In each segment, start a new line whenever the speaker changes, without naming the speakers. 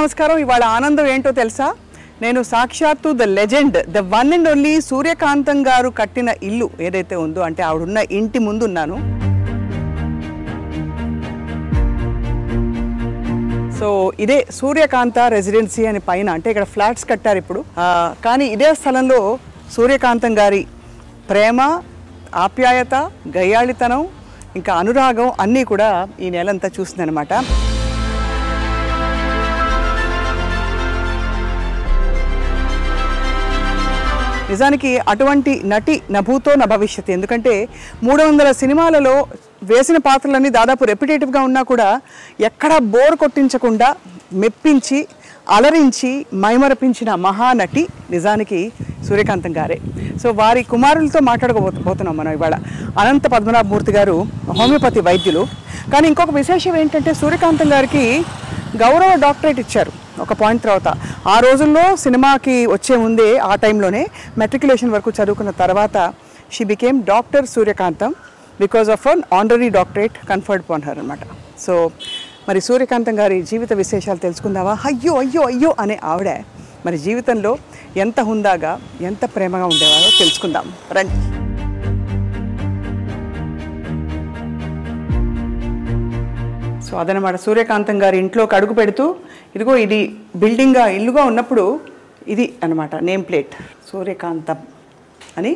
నమస్కారం. ఇవాళ ఆనందం ఏంటో తెలుసా? నేను సాక్షాత్తు the legend, the one and only Suryakantham garu కట్టిన ఇల్లు ఏదైతే ఉందో, అంటే ఆవిడున్న ఇంటి ముందు ఉన్నాను. సో ఇదే సూర్యకాంత రెసిడెన్సీ అని పైన, అంటే ఇక్కడ ఫ్లాట్స్ కట్టారు ఇప్పుడు. కానీ ఇదే స్థలంలో సూర్యకాంతం గారి ప్రేమ, ఆప్యాయత, గయ్యాళితనం, ఇంకా అనురాగం అన్నీ కూడా ఈ నెలంతా చూస్తుందన్నమాట. నిజానికి అటువంటి నటి నభూతో న భవిష్యత్. ఎందుకంటే 300 సినిమాలలో వేసిన పాత్రలన్నీ దాదాపు రెప్యుటేటివ్గా ఉన్నా కూడా ఎక్కడా బోర్ కొట్టించకుండా మెప్పించి, అలరించి, మైమరపించిన మహానటి నిజానికి సూర్యకాంతం గారే. సో వారి కుమారులతో మాట్లాడకపోతున్నాం మనం ఇవాళ. అనంత పద్మనాభమూర్తి గారు హోమియోపతి వైద్యులు. కానీ ఇంకొక విశేషం ఏంటంటే, సూర్యకాంతం గారికి గౌరవ డాక్టరేట్ ఇచ్చారు ఒక పాయింట్ తర్వాత. ఆ రోజుల్లో సినిమాకి వచ్చే ముందే, ఆ టైంలోనే మెట్రికులేషన్ వరకు చదువుకున్న తర్వాత she became doctor Suryakantham because of an honorary doctorate conferred upon her అనమాట. సో మరి సూర్యకాంతం గారి జీవిత విశేషాలు తెలుసుకుందామా? అయ్యో అయ్యో అయ్యో అనే ఆవిడ మరి జీవితంలో ఎంత హుందాగా, ఎంత ప్రేమగా ఉండేవారో తెలుసుకుందాం రండి. సో అదనమాట, సూర్యకాంతం గారి ఇంట్లోకి అడుగు పెడుతూ, ఇదిగో ఇది బిల్డింగ్గా ఇల్లుగా ఉన్నప్పుడు ఇది అనమాట నేమ్ ప్లేట్, సూర్యకాంతం అని.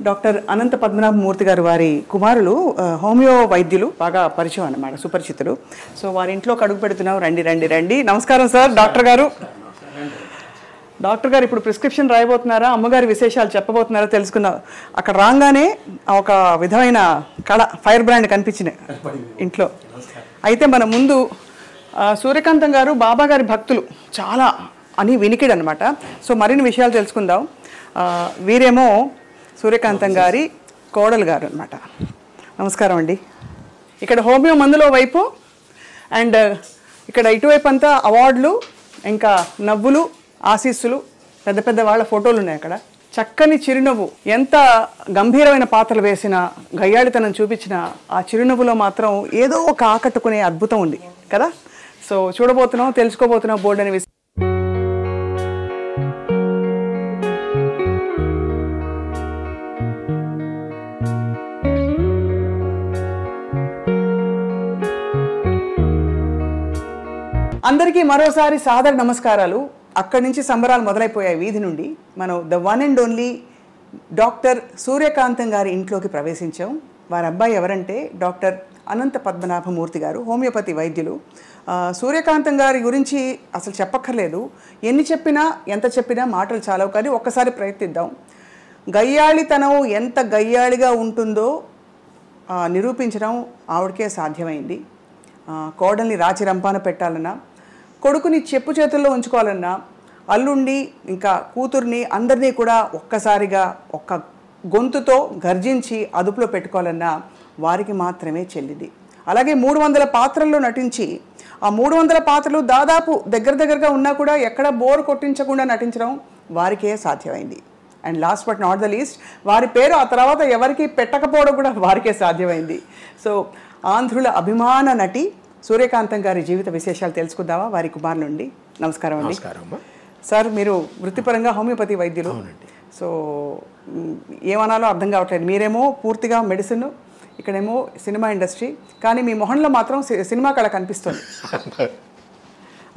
డాక్టర్ అనంత పద్మనాభమూర్తి గారు వారి కుమారులు హోమియో వైద్యులు, బాగా పరిచయం అన్నమాట, సుపరిచితులు. సో వారి ఇంట్లోకి అడుగు పెడుతున్నాం. రండి రండి రండి. నమస్కారం సార్. డాక్టర్ గారు, డాక్టర్ గారు ఇప్పుడు ప్రిస్క్రిప్షన్ రాయబోతున్నారా, అమ్మగారి విశేషాలు చెప్పబోతున్నారా తెలుసుకుందాం. అక్కడ రాగానే ఒక విధమైన కళ, ఫైర్ బ్రాండ్ కనిపించింది ఇంట్లో. అయితే మన ముందు సూర్యకాంతం గారు బాబా గారి భక్తులు చాలా అని వినికిడు అనమాట. సో మరిన్ని విషయాలు తెలుసుకుందాం. వీరేమో సూర్యకాంతం గారి కోడలు గారు అనమాట. నమస్కారం అండి. ఇక్కడ హోమియో మందులో వైపు, అండ్ ఇక్కడ ఇటువైపు అంతా అవార్డులు, ఇంకా నవ్వులు, ఆశీస్సులు, పెద్ద పెద్ద వాళ్ళ ఫోటోలు ఉన్నాయి అక్కడ. చక్కని చిరునవ్వు, ఎంత గంభీరమైన పాత్రలు వేసిన, గయ్యాళితనం చూపించిన ఆ చిరునవ్వులో మాత్రం ఏదో ఒక ఆకట్టుకునే అద్భుతం ఉంది కదా. సో చూడబోతున్నాం, తెలుసుకోబోతున్నాం బోర్డు అనే విషయం. అందరికీ మరోసారి సాదర నమస్కారాలు. అక్కడి నుంచి సంబరాలు మొదలైపోయాయి వీధి నుండి. మనం the one and only doctor Suryakantham గారి ఇంట్లోకి ప్రవేశించాం. వారి అబ్బాయి ఎవరంటే డాక్టర్ అనంత పద్మనాభమూర్తి గారు, హోమియోపతి వైద్యులు. సూర్యకాంతం గారి గురించి అసలు చెప్పక్కర్లేదు. ఎన్ని చెప్పినా, ఎంత చెప్పినా మాటలు చాలవు. కానీ ఒక్కసారి ప్రయత్నిద్దాం. గయ్యాళితనం ఎంత గయ్యాళిగా ఉంటుందో నిరూపించడం ఆవిడకే సాధ్యమైంది. కోడల్ని రాచి రంపాన పెట్టాలన్నా, కొడుకుని చెప్పు చేతుల్లో ఉంచుకోవాలన్నా, అల్లుండి ఇంకా కూతుర్ని అందరినీ కూడా ఒక్కసారిగా ఒక్క గొంతుతో గర్జించి అదుపులో పెట్టుకోవాలన్నా వారికి మాత్రమే చెల్లింది. అలాగే 300 పాత్రల్లో నటించి, ఆ 300 పాత్రలు దాదాపు దగ్గరగా ఉన్నా కూడా ఎక్కడ బోర్ కొట్టించకుండా నటించడం వారికే సాధ్యమైంది. And last but not the least, వారి పేరు ఆ తర్వాత ఎవరికి పెట్టకపోవడం కూడా వారికే సాధ్యమైంది. సో ఆంధ్రుల అభిమాన నటి సూర్యకాంతం గారి జీవిత విశేషాలు తెలుసుకుందామా వారి కుమార్ నుండి. నమస్కారం అండి. సార్, మీరు వృత్తిపరంగా హోమియోపతి వైద్యులు. సో ఏమనాలో అర్థం కావట్లేదు. మీరేమో పూర్తిగా మెడిసిన్, ఇక్కడేమో సినిమా ఇండస్ట్రీ. కానీ మీ మొహంలో మాత్రం సినిమా కళ కనిపిస్తుంది.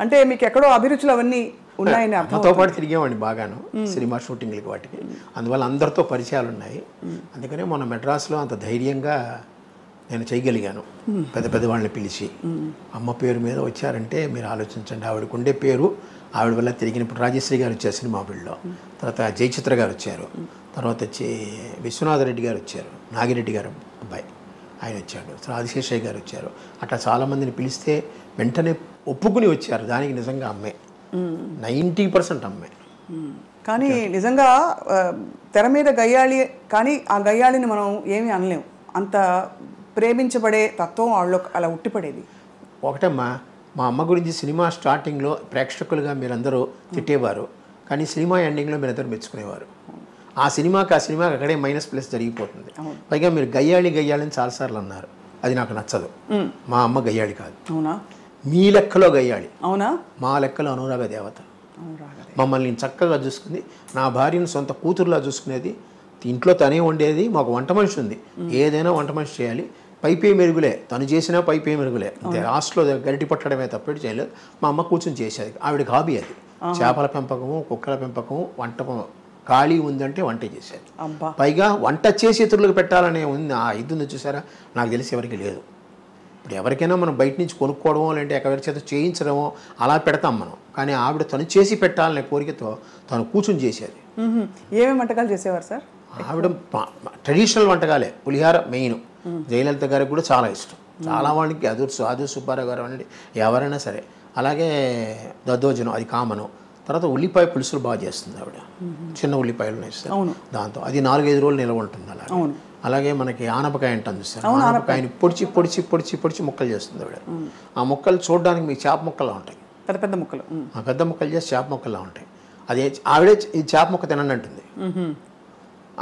అంటే మీకు ఎక్కడో అభిరుచులు అవన్నీ ఉన్నాయని
అర్థంతో పాటు తిరిగామండి బాగాను సినిమా షూటింగ్లకి, వాటికి. అందువల్ల అందరితో పరిచయాలు ఉన్నాయి. అందుకనే మొన్న మెడ్రాస్లో అంత ధైర్యంగా నేను చేయగలిగాను. పెద్ద పెద్ద వాళ్ళని పిలిచి, అమ్మ పేరు మీద వచ్చారంటే మీరు ఆలోచించండి. ఆవిడకు ఉండే పేరు, ఆవిడ వల్ల తిరిగిన. ఇప్పుడు రాజశ్రీ గారు వచ్చారు సినిమా ఫీల్డ్లో, తర్వాత జయచిత్ర గారు వచ్చారు, తర్వాత వచ్చి విశ్వనాథరెడ్డి గారు వచ్చారు, నాగిరెడ్డి గారు అబ్బాయి ఆయన వచ్చాడు, ఆదిశేషయ్య గారు వచ్చారు. అట్లా చాలామందిని పిలిస్తే వెంటనే ఒప్పుకుని వచ్చారు. దానికి నిజంగా అమ్మే 90% అమ్మే.
కానీ నిజంగా తెర మీద గయ్యాళి, కానీ ఆ గయ్యాళిని మనం ఏమీ అనలేము. అంత ప్రేమించబడే తత్వం వాళ్ళలో అలా ఉట్టిపడేది.
ఒకటమ్మా, మా అమ్మ గురించి సినిమా స్టార్టింగ్లో ప్రేక్షకులుగా మీరందరూ తిట్టేవారు, కానీ సినిమా ఎండింగ్లో మీరందరూ మెచ్చుకునేవారు. ఆ సినిమాకి అక్కడే -+ జరిగిపోతుంది. పైగా మీరు గయ్యాళి అని చాలాసార్లు అన్నారు. అది నాకు నచ్చదు. మా అమ్మ గయ్యాళి కాదు.
అవునా?
మీ లెక్కలో గయ్యాళి,
అవునా?
మా లెక్కలో అనురాగ దేవత. మమ్మల్ని చక్కగా చూసుకుంది. నా భార్యను సొంత కూతురులా చూసుకునేది. ఇంట్లో తనే వండేది. మాకు వంట మనిషి ఉంది. ఏదైనా వంట మనిషి చేయాలి. పైపే మెరుగులే, తను చేసినా పైపే మెరుగులే. అంతే, లాస్ట్లో గరిటి పట్టడమే తప్పటి చేయలేదు. మా అమ్మ కూర్చొని చేసేది. ఆవిడకి హాబీ అది. చేపల పెంపకము, కుక్కల పెంపకము, వంట ఖాళీ ఉందంటే వంట చేసేది. పైగా వంట చేసి ఇతరులకు పెట్టాలనే ఉంది. ఆ ఇది ఉంది చూసారా, నాకు తెలిసి ఎవరికి లేదు. ఇప్పుడు ఎవరికైనా మనం బయట నుంచి కొనుక్కోవడమో లేదంటే ఎవరి చేత చేయించడమో అలా పెడతాం మనం. కానీ ఆవిడ తను చేసి పెట్టాలనే కోరికతో తను కూర్చొని చేసేది.
ఏమేమి వంటకాలు చేసేవారు సార్?
ఆవిడ ట్రెడిషనల్ వంటకాలే. పులిహార మెయిన్. జయలలిత గారికి కూడా చాలా ఇష్టం. చాలా వాళ్ళకి ఆదు సుబ్బారావు గారు అనండి, ఎవరైనా సరే. అలాగే దద్దోజనం, అది కామను. తర్వాత ఉల్లిపాయ పులుసులు బాగా చేస్తుంది ఆవిడ. చిన్న ఉల్లిపాయలు వేస్తారు దాంతో. అది 4-5 రోజులు నిల్వ ఉంటుంది. అలాగే మనకి ఆనపకాయ అంటాను చూస్తారు. ఆనపకాయని పొడిచి పొడిచి పొడిచి పొడిచి ముక్కలు చేస్తుంది ఆవిడ. ఆ ముక్కలు చూడడానికి మీకు చేప ముక్కలా ఉంటాయి.
పెద్ద ముక్కలు,
పెద్ద ముక్కలు చేసి చేప ముక్కలా ఉంటాయి. అదే ఆవిడే ఈ చేప ముక్క తినండి అంటుంది.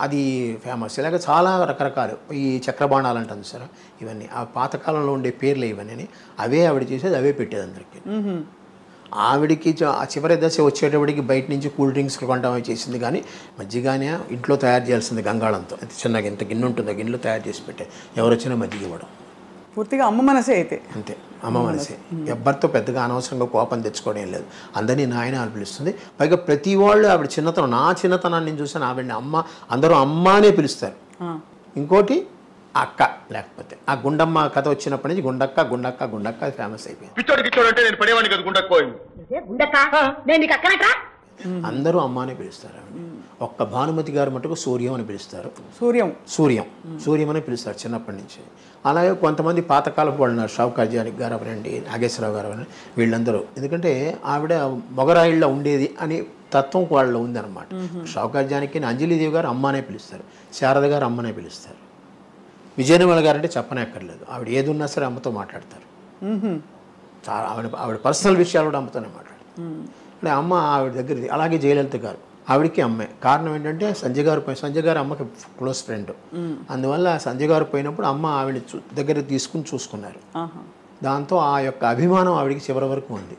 అది ఫేమస్. ఇలాగ చాలా రకరకాలు ఈ చక్రబాణాలు అంటాను సార్. ఇవన్నీ ఆ పాతకాలంలో ఉండే పేర్లు ఇవన్నీ. అవే ఆవిడ చేసేది, అవే పెట్టేది అందరికీ. ఆవిడికి ఆ చివరి దశ వచ్చేటప్పటికి బయట నుంచి కూల్ డ్రింక్స్ కొంటామని చేసింది. కానీ మజ్జిగానే ఇంట్లో తయారు చేయాల్సింది గంగాళంతో. అంత చిన్నగా ఎంత గిన్నె ఉంటుందో గిన్నెలో తయారు చేసి పెట్టే. ఎవరు వచ్చినా మజ్జిగ ఇవ్వడం.
పూర్తిగా అమ్మ మనసే అయితే.
అంతే, అమ్మ మనసే. ఎవ్వరితో పెద్దగా అనవసరంగా కోపం తెచ్చుకోవడం ఏం లేదు. అందరినీ నాయన అని పిలుస్తుంది. పైగా ప్రతి వాళ్ళు ఆవిడ చిన్నతనం, నా చిన్నతనాన్ని నేను చూసాను. ఆవిడని అమ్మ, అందరూ అమ్మ అనే పిలుస్తారు. ఇంకోటి అక్క, లేకపోతే ఆ గుండమ్మ కథ వచ్చినప్పటి నుంచి గుండక్క గుండక్క గుండక్క ఫేమస్ అయిపోయింది. అందరూ అమ్మ అనే పిలుస్తారు. ఒక్క భానుమతి గారు మటుకు సూర్యం అని పిలుస్తారు. సూర్యం అని పిలుస్తారు చిన్నప్పటి నుంచి. అలాగే కొంతమంది పాతకాలపు వాళ్ళు ఉన్నారు. షావుకార్ జానకి గారు అవనండి, నాగేశ్వరరావు గారు అవనండి, వీళ్ళందరూ. ఎందుకంటే ఆవిడ మొగరాయిల్లో ఉండేది అని తత్వం వాళ్ళలో ఉందన్నమాట. షావుకార్ జానకి అంజలిదేవి గారు అమ్మ అనే పిలుస్తారు. శారద గారు అమ్మనే పిలుస్తారు. విజయనిర్మల గారు అంటే చెప్పనక్కర్లేదు. ఆవిడ ఏది ఉన్నా సరే అమ్మతో మాట్లాడతారు. చాలా ఆవిడ పర్సనల్ విషయాలు కూడా అమ్మతోనే మాట్లాడతారు. అంటే అమ్మ ఆవిడ దగ్గరది. అలాగే జయలలిత గారు, ఆవిడకి అమ్మే. కారణం ఏంటంటే సంజయ్ గారు అమ్మకి క్లోజ్ ఫ్రెండ్. అందువల్ల సంజయ్ గారు పోయినప్పుడు అమ్మ ఆవిడ దగ్గర తీసుకుని చూసుకున్నారు. దాంతో ఆ యొక్క అభిమానం ఆవిడకి చివరి వరకు ఉంది.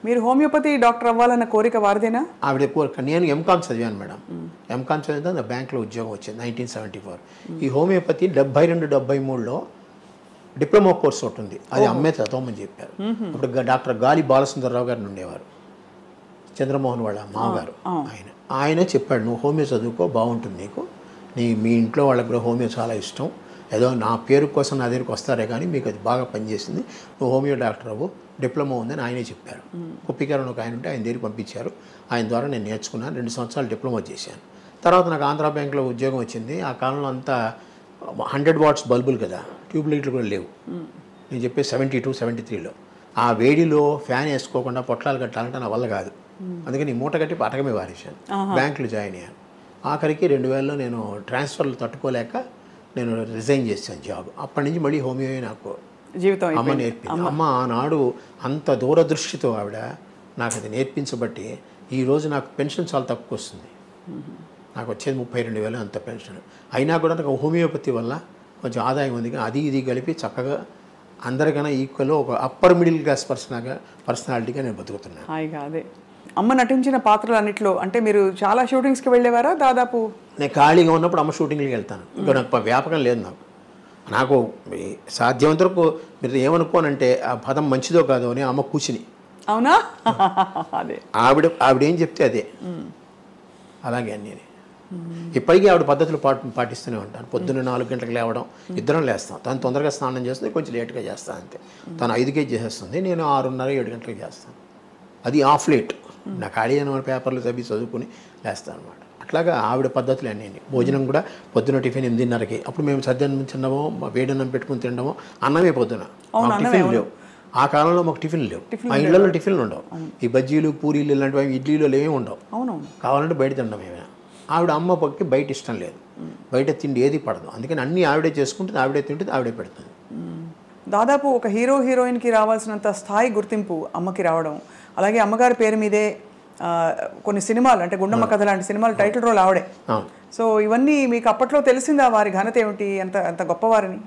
మీరు హోమియోపతి డాక్టర్ అవ్వాలన్న కోరిక వారిదేనా?
ఆవిడ కోరిక. నేను ఎంకామ్ చదివాను మేడం. ఎంకామ్ చదివితే బ్యాంక్లో ఉద్యోగం వచ్చింది 1974. ఈ హోమియోపతి 72-73లో డిప్లొమా కోర్స్ ఒకటి ఉంది. అది అమ్మే చదవమని చెప్పారు. అప్పుడు డాక్టర్ గాలి బాలసుందరరావు గారిని ఉండేవారు, చంద్రమోహన్ వాళ్ళ మామగారు. ఆయన చెప్పాడు, నువ్వు హోమియో చదువుకో, బాగుంటుంది నీకు. మీ ఇంట్లో వాళ్ళకి కూడా హోమియో చాలా ఇష్టం. ఏదో నా పేరు కోసం నా దగ్గరికి వస్తారే కానీ మీకు అది బాగా పనిచేసింది. నువ్వు హోమియో డాక్టర్ అవ్వు, డిప్లొమా ఉందని ఆయనే చెప్పారు. కుప్పికారని ఒక ఆయన ఉంటే ఆయన దగ్గరికి పంపించారు. ఆయన ద్వారా నేను నేర్చుకున్నాను. 2 సంవత్సరాలు డిప్లొమా చేశాను. తర్వాత నాకు ఆంధ్రా బ్యాంక్లో ఉద్యోగం వచ్చింది. ఆ కాలంలో అంతా 100 వాట్స్ బల్బులు కదా, ట్యూబ్ లైట్లు కూడా లేవు. నేను చెప్పే 72, 73లో ఆ వేడిలో ఫ్యాన్ వేసుకోకుండా పొట్లాలు కట్టాలంటే నా వల్ల కాదు. అందుకని మూట కట్టి పటకమే వారేశాను. బ్యాంకులో జాయిన్ అయ్యాను. ఆఖరికి 2000లో నేను ట్రాన్స్ఫర్లు తట్టుకోలేక నేను రిజైన్ చేశాను జాబ్. అప్పటి నుంచి మళ్ళీ హోమియో నాకు
జీవితం
అమ్మ నేర్పింది. అమ్మ ఆనాడు అంత దూరదృష్టితో ఆవిడ నాకు అది నేర్పించబట్టి ఈరోజు నాకు పెన్షన్ చాలా తక్కువ వస్తుంది. నాకు వచ్చేది 32,000 అంత పెన్షన్. అయినా కూడా నాకు హోమియోపతి వల్ల కొంచెం ఆదాయం ఉంది. అది ఇది కలిపి చక్కగా అందరికన్నా ఈక్వల్ ఒక అప్పర్ మిడిల్ క్లాస్ పర్సనాలిటీగా నేను బతుకుతున్నాను.
హాయిగా. అదే అమ్మ నటించిన పాత్రలు అన్నిట్లో అంటే మీరు చాలా షూటింగ్స్కి వెళ్ళేవారా? దాదాపు
నేను ఖాళీగా ఉన్నప్పుడు అమ్మ షూటింగ్కి వెళ్తాను. ఇంకా నాకు వ్యాపకం లేదు. నాకు సాధ్యమంత వరకు మీరు ఏమనుకోనంటే ఆ పదం మంచిదో కాదో అని అమ్మ కూర్చుని.
అవునా? అదే
ఆవిడ ఏం చెప్తే అదే. అలాగే అన్నీ ఇప్పటికీ ఆవిడ పద్ధతులు పాటిస్తూనే ఉంటాను. పొద్దున్న 4 గంటలకు లేవడం, ఇద్దరం లేస్తాం. తను తొందరగా స్నానం చేస్తుంది, కొంచెం లేట్గా చేస్తాను అంతే. తను 5కే చేసేస్తుంది, నేను 6:30, 7 గంటలకు చేస్తాను. అది ఆఫ్ లేట్. నా ఖాళీ అయిన పేపర్లు చదువుకుని లేస్తాను అనమాట. అట్లాగా ఆవిడ పద్ధతులు అన్నీ. భోజనం కూడా పొద్దున టిఫిన్ 8:30కి. అప్పుడు మేము సద్యాన్నం తినడమో, వేడన్నం పెట్టుకుని తినడమో, అన్నమే పొద్దున. టిఫిన్ లేవు. ఆ కాలంలో మాకు టిఫిన్లు లేవు. మా ఇళ్లలో టిఫిన్లు ఉండవు. ఈ బజ్జీలు, పూరీలు ఇలాంటివి ఇడ్లీలు ఏమీ ఉండవు. కావాలంటే బయట తినడం ఏమైనా. ఆవిడ అమ్మ పక్కకి బయట ఇష్టం లేదు. బయట తిండి ఏది పడదు. అందుకని అన్నీ ఆవిడే చేసుకుంటుంది, ఆవిడే తింటుంది, ఆవిడే పెడుతుంది.
దాదాపు ఒక హీరోయిన్కి రావాల్సినంత స్థాయి గుర్తింపు అమ్మకి రావడం, అలాగే అమ్మగారి పేరు మీదే కొన్ని సినిమాలు అంటే గుండమ్మ కథ లాంటి సినిమాలు టైటిల్ రోల్ ఆవిడే. సో ఇవన్నీ మీకు అప్పట్లో తెలిసిందా వారి ఘనత ఏమిటి, అంత గొప్పవారిని?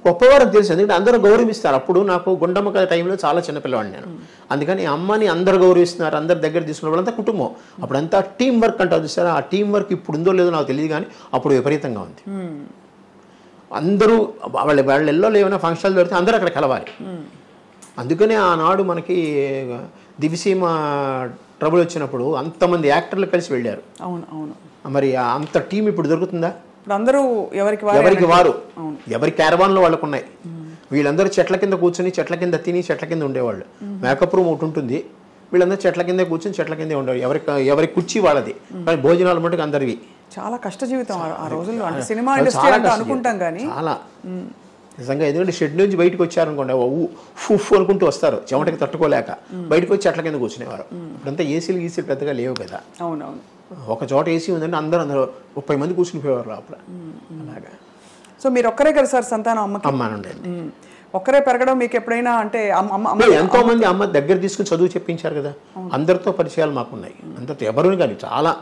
గొప్పవారని తెలుసు, ఎందుకంటే అందరూ గౌరవిస్తారు. అప్పుడు నాకు గుండమ్మ టైంలో చాలా చిన్నపిల్లవాడిని నేను, అందుకని అమ్మని అందరు గౌరవిస్తున్నారు, అందరు దగ్గర తీసుకున్న వాళ్ళంతా కుటుంబం. అప్పుడంతా టీం వర్క్ అంటారు చూసారా, ఆ టీం వర్క్ ఇప్పుడు ఉందో లేదో నాకు తెలియదు, కానీ అప్పుడు విపరీతంగా ఉంది. అందరూ వాళ్ళ ఎల్లో ఏమైనా ఫంక్షన్లు పెడితే అందరూ అక్కడ కలవాలి. అందుకనే ఆనాడు మనకి దివిసీమ ట్రబుల్ వచ్చినప్పుడు అంతమంది యాక్టర్లు కలిసి వెళ్ళారు.
అవును అవును.
మరి అంత టీం ఇప్పుడు దొరుకుతుందా?
ఇప్పుడు అందరూ ఎవరికి
వారు ఎవరి క్యారవాన్లో వాళ్ళకు ఉన్నాయి. వీళ్ళందరూ చెట్ల కింద కూర్చొని చెట్ల కింద తిని చెట్ల కింద ఉండేవాళ్ళు. మేకప్ రూమ్ ఒకటి ఉంటుంది, వీళ్ళందరూ చెట్ల కిందే కూర్చొని చెట్ల కిందే ఉండేవాళ్ళు. ఎవరి కుర్చీ వాళ్ళది, కానీ భోజనాలు మటుకు అందరివి.
చాలా కష్ట జీవితం ఆ రోజుల్లో. అంటే సినిమా ఇండస్ట్రీ అంటే అనుకుంటాం కానీ
చాలా నిజంగా, ఎందుకంటే షెడ్ నుంచి బయటకు వచ్చారనుకోండి, ఫుఫ్ అనుకుంటూ వస్తారు, చెమటకి తట్టుకోలేక బయటకు వచ్చి చెట్ల కింద కూర్చునేవారు. ఇప్పుడంతా ఏసీలు పెద్దగా లేవు కదా.
అవునవును.
ఒక చోట ఏసీ ఉందంటే అందరూ 30 మంది కూర్చునిపోయేవారు లోపల. అలాగా.
సో మీరు ఒక్కరే కదా సార్ సంతానం అమ్మకి?
అమ్మానుండండి.
ఒక్కరే పెరగడం మీకు ఎప్పుడైనా అంటే
ఎంతో మంది అమ్మ దగ్గర తీసుకుని చదువు చెప్పించారు కదా, అందరితో పరిచయాలు మాకున్నాయి. అందరితో ఎవరు కానీ చాలా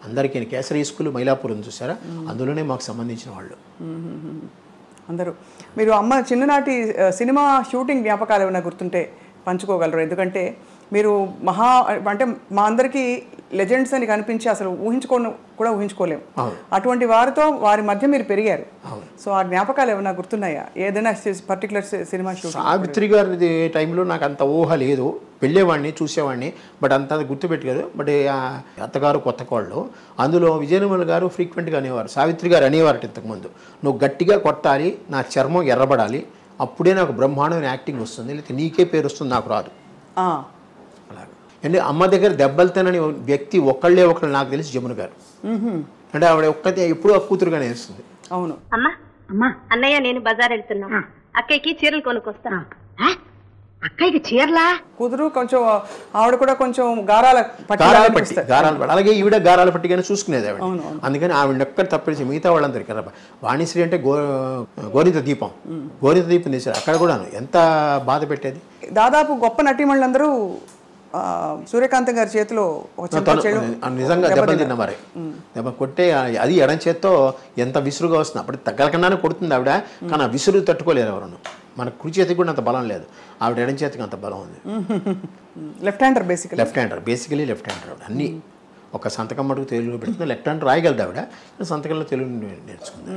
అందరికీ కేసరి స్కూల్ మైలాపూర్ చూసారా, అందులోనే మాకు సంబంధించిన వాళ్ళు
అందరూ. మీరు అమ్మ చిన్ననాటి సినిమా షూటింగ్ జ్ఞాపకాలు ఏమైనా గుర్తుంటే పంచుకోగలరు? ఎందుకంటే మీరు అంటే మా అందరికీ లెజెండ్స్ అని కనిపించి అసలు ఊహించుకోలేము. అటువంటి వారి మధ్య మీరు పెరిగారు. సో ఆ జ్ఞాపకాలు ఏమైనా గుర్తున్నాయా? ఏదైనా పర్టికులర్ సినిమా షూటింగ్?
సావిత్రి గారి టైంలో నాకు అంత ఊహ లేదు, వెళ్ళేవాడిని చూసేవాడిని, బట్ అంత గుర్తుపెట్టలేదు. బట్ అత్తగారు కొత్త కోళ్ళు, అందులో విజయనిర్మల గారు ఫ్రీక్వెంట్గా అనేవారు, సావిత్రి గారు అనేవారు ఇంతకుముందు, నువ్వు గట్టిగా కొట్టాలి, నా చర్మం ఎర్రబడాలి, అప్పుడే నాకు బ్రహ్మాండమైన యాక్టింగ్ వస్తుంది, లేకపోతే నీకే పేరు వస్తుంది, నాకు రాదు. అలాగే. అంటే అమ్మ దగ్గర దెబ్బలు తినని వ్యక్తి ఒకళ్ళే నాకు తెలిసి జమున గారు. అంటే ఆవిడ ఒక్కతే ఎప్పుడూ ఆ కూతురుగానే వేస్తుంది.
అవును.
అమ్మా అన్నయ్య నేను బజార్ వెళ్తున్నా, అక్కయ్యకి చీరలు కొనుక్కొస్తా. అక్కయ్యకి చీరలా?
కూతురు కొంచెం ఆవిడ కూడా కొంచెం గారాల పట్టి,
అలాగే ఈవిడ గారాల పట్టిగానే చూసుకునేది ఆవిడ. అందుకని ఆవిడ ఎక్కడ తప్పేసి మిగతా వాళ్ళందరికీ వాణిశ్రీ అంటే గోరింత దీపం తీశారు, అక్కడ కూడా ఎంత బాధ పెట్టేది.
దాదాపు గొప్ప నటీమణులందరూ సూర్యకాంతం గారి చేతిలో
నిజంగా దెబ్బలు తిన్న మరి, దెబ్బ కొట్టే అది ఎడం చేత్తో ఎంత విసురుగా వస్తుంది. అప్పుడు తగ్గలకుండానే కొడుతుంది ఆవిడ, కానీ ఆ విసురు తట్టుకోలేరు ఎవరు. మన కుడి చేతికి కూడా అంత బలం లేదు, ఆవిడ ఎడం చేతికి అంత బలం ఉంది.
Left hander
basically left hander. అన్నీ ఒక సంతకం మటుకు తెలుగులో పెడుతుంది, లెఫ్ట్ హ్యాండ్ రాయగలదు ఆవిడ, సంతకంలో తెలుగు నేర్చుకుంది.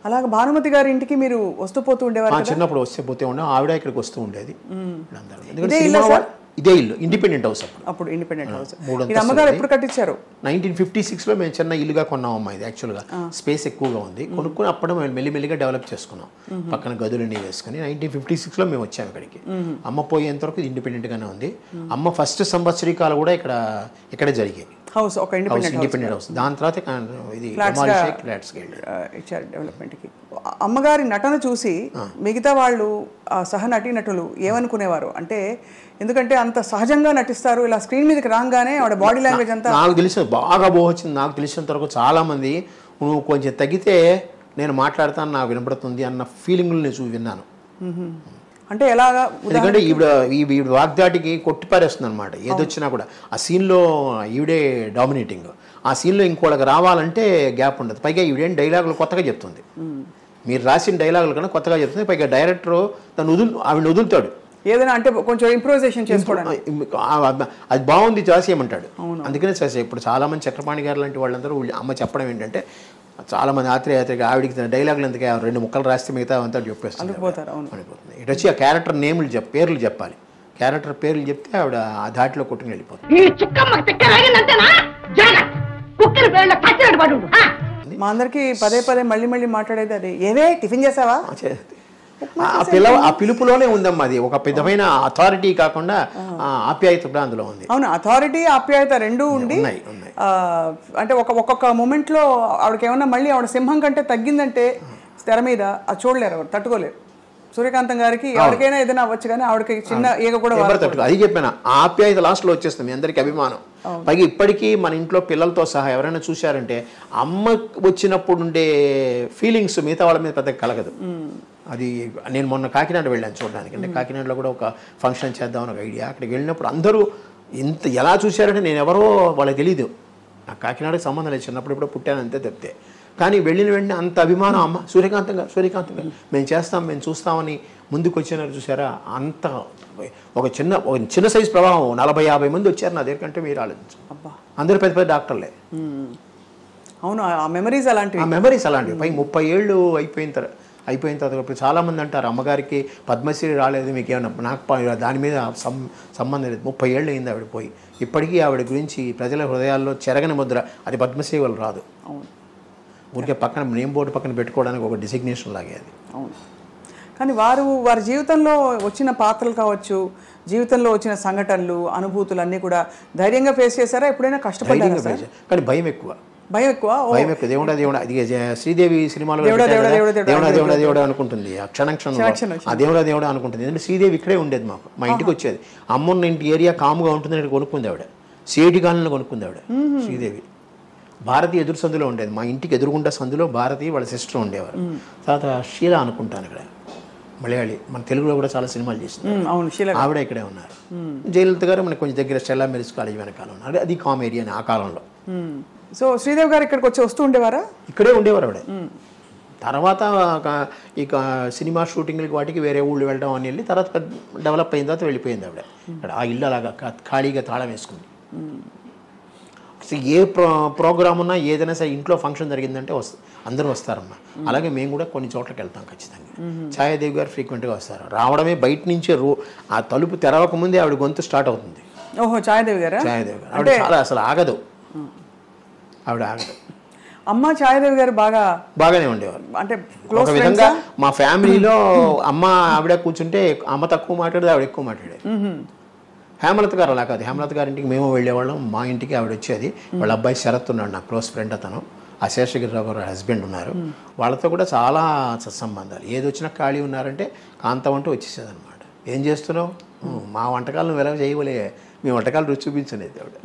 అలాగే భానుమతి గారి ఇంటికి మీరు వస్తూ పోతూ ఉండేవారు?
చిన్నప్పుడు వస్తే పోతే ఉండే, ఆవిడ ఇక్కడికి వస్తూ ఉండేది. ఇదే ఇల్లు, ఇండిపెండెంట్ హౌస్. అప్పుడు
ఇండిపెండెంట్ హౌస్. అమ్మగారు ఎప్పుడు కట్టించారు?
1956లో మేము చిన్న ఇల్లుగా కొన్నాం అమ్మా. ఇది యాక్చువల్గా స్పేస్ ఎక్కువగా ఉంది, కొనుక్కొని అప్పుడు మేము మెల్లిమెల్లిగా డెవలప్ చేసుకున్నాం, పక్కన గదులన్నీ వేసుకుని. 1956లో మేము వచ్చాము ఇక్కడికి. అమ్మ పోయేంత వరకు ఇది ఇండిపెండెంట్గానే ఉంది. అమ్మ ఫస్ట్ సంవత్సరీకాలు కూడా ఇక్కడే జరిగాయి.
హౌస్ ఒక
ఇండిపెండెంట్ హౌస్. దాని తర్వాత ఇది
ఇచ్చారు డెవలప్మెంట్కి. అమ్మగారి నటన చూసి మిగతా వాళ్ళు సహ నటీనటులు ఏమనుకునేవారు? అంటే ఎందుకంటే అంత సహజంగా నటిస్తారు, ఇలా స్క్రీన్ మీదకి రాగానే ఆవిడ బాడీ లాంగ్వేజ్ అంతా
నాకు తెలిసి బాగా వచ్చింది. నాకు తెలిసినంత వరకు చాలామంది నువ్వు కొంచెం తగ్గితే నేను మాట్లాడతాను, నాకు వినపడుతుంది అన్న ఫీలింగ్లు నేను విన్నాను.
అంటే ఎలాగా?
ఎందుకంటే ఈవిడ వాగ్దాటికి కొట్టిపారేస్తుంది అనమాట, ఏదొచ్చినా కూడా. ఆ సీన్లో ఈవిడే డామినేటింగ్, ఆ సీన్లో ఇంకోళ్ళకి రావాలంటే గ్యాప్ ఉండదు. పైగా ఈవిడేం డైలాగులు కొత్తగా చెప్తుంది, మీరు రాసిన డైలాగులు కన్నా కొత్తగా చెప్తుంది. పైగా డైరెక్టర్ ఆవిడ వదులుతాడు
ఏదైనా, అంటే కొంచెం ఇంప్రూవైజేషన్ చేసుకోవడం.
అది బాగుంది చేసేయమంటాడు. అందుకనే చేసే. ఇప్పుడు చాలామంది చక్రపాణి గారు లాంటి వాళ్ళందరూ అమ్మ చెప్పడం ఏంటంటే, చాలామంది ఆత్రేయాత్రిగా ఆవిడికి డైలాగులు ఎందుకు 2 ముక్కలు రాస్తే మిగతా అంతా చెప్పేస్తుంది, అనిపోతుంది. ఇటు వచ్చి ఆ క్యారెక్టర్ పేర్లు చెప్పాలి, క్యారెక్టర్ పేర్లు చెప్తే ఆవిడ ఆ ధాటిలో కొట్టుకుని వెళ్ళిపోతుంది.
మా అందరికి పదే మళ్ళీ మాట్లాడేది అదే, ఏవే టిఫిన్ చేసావా?
ఆ పిలుపులోనే ఉందమ్మా, అది ఒక విధమైన అథారిటీ కాకుండా ఆప్యాయత కూడా అందులో ఉంది.
అవును, అథారిటీ ఆప్యాయత రెండూ ఉండి అంటే ఒక్కొక్క మూమెంట్ లో ఆవిడకి ఏమన్నా మళ్ళీ ఆవిడ సింహం కంటే తగ్గిందంటే తెర మీద అది చూడలేరు, ఎవరు తట్టుకోలేరు. సూర్యకాంతం గారికి ఎవరికైనా ఏదైనా అవ్వచ్చు, కానీ ఆవిడకి చిన్న ఈగ కూడా
అది చెప్పాను. ఆ ఆప్యాయత లాస్ట్ లో వచ్చేస్తుంది, మీ అందరికి అభిమానం. పైగా ఇప్పటికీ మన ఇంట్లో పిల్లలతో సహా ఎవరైనా చూశారంటే అమ్మ వచ్చినప్పుడు ఉండే ఫీలింగ్స్ మిగతా వాళ్ళ మీద పెద్దగా కలగదు. అది నేను మొన్న కాకినాడ వెళ్ళాను చూడడానికి. అంటే కాకినాడలో కూడా ఒక ఫంక్షన్ చేద్దామని ఒక ఐడియా. అక్కడికి వెళ్ళినప్పుడు అందరూ ఎలా చూశారంటే నేను ఎవరో వాళ్ళకి తెలీదు, నాకు కాకినాడకి సంబంధం లేదు, చిన్నప్పుడు ఇప్పుడు పుట్టాను అంతే తప్పితే. కానీ వెళ్ళిన వెంటనే అంత అభిమానం అమ్మ సూర్యకాంతం గారు మేము చేస్తాం మేము చూస్తామని ముందుకు వచ్చినారు చూసారా. అంత ఒక చిన్న సైజు ప్రభావం 40-50 మంది వచ్చారు నా దగ్గర కంటే మీరు ఆలోచించు. అందరూ పెద్ద పెద్ద డాక్టర్లే.
అవును, ఆ మెమరీస్
అలాంటివి. పై 30 ఏళ్ళు అయిపోయిన తర్వాత చాలామంది అంటారు అమ్మగారికి పద్మశ్రీ రాలేదు మీకు ఏమన్నా. నాకు దాని మీద సంబంధం లేదు. 30 ఏళ్ళు అయింది ఆవిడ పోయి. ఇప్పటికీ ఆవిడ గురించి ప్రజల హృదయాల్లో చెరగని ముద్ర. అది పద్మశ్రీ వల్ల రాదు.
అవును,
ఊరికే పక్కన నేమ్ బోర్డు పక్కన పెట్టుకోవడానికి ఒక డిసిగ్నేషన్ లాగే అది.
అవును. కానీ వారి జీవితంలో వచ్చిన పాత్రలు కావచ్చు, జీవితంలో వచ్చిన సంఘటనలు, అనుభూతులు అన్నీ కూడా ధైర్యంగా ఫేస్ చేశారా? ఎప్పుడైనా కష్టపడ్డారా?
కానీ భయం ఎక్కువ.
దేవుడా
అది శ్రీదేవి సినిమాలో దేవుడా అనుకుంటుంది. ఆ క్షణం ఆ దేవుడా అనుకుంటుంది. ఎందుకంటే శ్రీదేవి ఇక్కడే ఉండేది మాకు. మా ఇంటికి వచ్చేది. అమ్మన్న ఇంటి ఏరియా కాముగా ఉంటుంది అని కొనుక్కుంది ఆవిడ. సిఐటి కాలనీలో కొనుక్కుంది ఆవిడ శ్రీదేవి. భారతి ఎదురు సందులో ఉండేది. మా ఇంటికి ఎదురుగుండా సందులో భారతి వాళ్ళ సిస్టర్ ఉండేవారు. తర్వాత షీలా అనుకుంటాను ఇక్కడ మలయాళి. మన తెలుగులో కూడా చాలా సినిమాలు చేసింది. ఆవిడ ఇక్కడే ఉన్నారు. జయలలిత గారు మనకు కొంచెం దగ్గర స్టెల్లా మెరిస్ కాలేజ్ వెనకాల ఉన్నారు. అది కామెడీ అని ఆ కాలంలో.
సో శ్రీదేవి గారు ఇక్కడికి వస్తూ ఉండేవారా?
ఇక్కడే ఉండేవారు ఆవిడ. తర్వాత ఇక సినిమా షూటింగ్లకి వాటికి వేరే ఊళ్ళు వెళ్ళడం అని వెళ్ళి తర్వాత డెవలప్ అయిన తర్వాత వెళ్ళిపోయింది ఆవిడ. ఇక్కడ ఆ ఇల్లు అలాగా ఖాళీగా తాళం వేసుకుంది. ఏ ప్రోగ్రామ్ ఉన్నా ఏదైనా సరే ఇంట్లో ఫంక్షన్ జరిగిందంటే అందరూ వస్తారమ్మా. అలాగే మేము కూడా కొన్ని చోట్లకి వెళ్తాం ఖచ్చితంగా. ఛాయాదేవి గారు ఫ్రీక్వెంట్గా వస్తారు. రావడమే బయట నుంచే ఆ తలుపు తెరవక ముందే ఆవిడ గొంతు స్టార్ట్ అవుతుంది.
ఓహో, ఛాయాదేవి గారు
ఆవిడ చాలా అసలు ఆగదు. ఆవిడ ఆగదు.
అమ్మ ఛాయాదేవి గారు
బాగానే ఉండేవారు.
అంటే
ఒక విధంగా మా ఫ్యామిలీలో అమ్మ ఆవిడ కూర్చుంటే అమ్మ తక్కువ మాట్లాడేది, ఆవిడ ఎక్కువ మాట్లాడేది. హేమలత గారు అలా కాదు. హేమలత గారి ఇంటికి మేము వెళ్ళేవాళ్ళం. మా ఇంటికి ఆవిడ వచ్చేది. వాళ్ళ అబ్బాయి శరత్ ఉన్నాడు, నా క్లోజ్ ఫ్రెండ్. అతను ఆ శేషగిరిరావు గారు హస్బెండ్ ఉన్నారు. వాళ్ళతో కూడా చాలా సత్సంబంధాలు. ఏది వచ్చినా ఖాళీ ఉన్నారంటే కాంతం అంటూ వచ్చేసేది అనమాట. ఏం చేస్తున్నావు, మా వంటకాలు నువ్వు ఎలా చేయవలే, మీ వంటకాలు రుచి చూపించలేదు ఆవిడ.